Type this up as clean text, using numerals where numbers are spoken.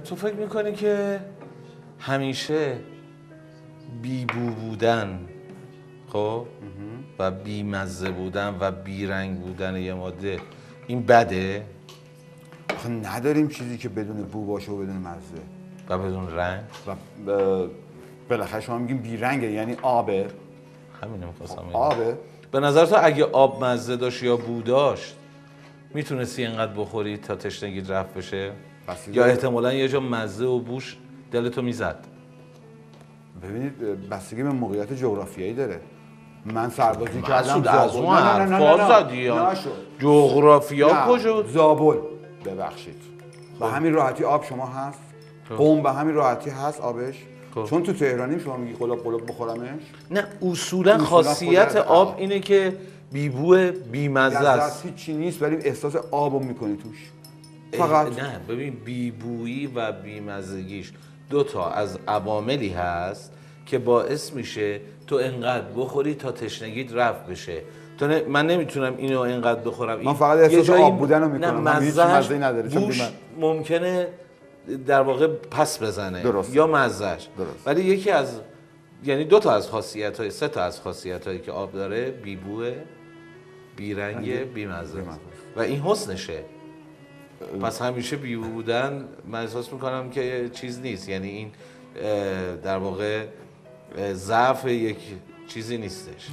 تو فکر میکنی که همیشه بی‌بو بودن خب و بی‌مزه بودن و بی‌رنگ بودن یه ماده این بده؟ آخه نداریم چیزی که بدون بو باشه و بدون مزه و بدون رنگ؟ و بالاخره شما میگیم بی‌رنگه یعنی آبه. همینه می‌خواستم بگم. آبه. به نظر تو اگه آب مزه داشت یا بو داشت میتونستی اینقدر بخوری تا تشنگیت رفع بشه؟ یا احتمالاً یه جا مزه و بوش دلتو میزد؟ ببینید بستگی به موقعیت جغرافیایی داره. من سربازی کردم مسعود از اون حرفا زدی جغرافیا کجا؟ زابل ببخشید به همین راحتی آب شما هست. قم به همین راحتی هست آبش. چون تو تهرانیم شما میگی قلاب بخورمش؟ نه اصولا خاصیت آب اینه که بی‌بو بی‌مزه است. هیچی نیست ولی احساس آبو میکنی توش. فقط نه ببین بی‌بویی و بی‌مزگیش دو تا از عواملی هست که باعث میشه تو انقدر بخوری تا تشنگیت رفع بشه. من نمیتونم اینو انقدر بخورم. من فقط احساس آب بودن رو میکنم. نه مزه‌ای نداره. بوش ممکنه در واقع پس بزنه. درست. یا مزه‌اش. ولی یکی از یعنی دو تا از خاصیت‌های سه تا از خاصیت‌هایی که آب داره بی‌بوه، بی‌رنگه، بی‌مزه و این حسنشه. پس همیشه بی‌بو بودن من احساس میکنم که چیز نیست، یعنی این در واقع ضعف یک چیزی نیستش.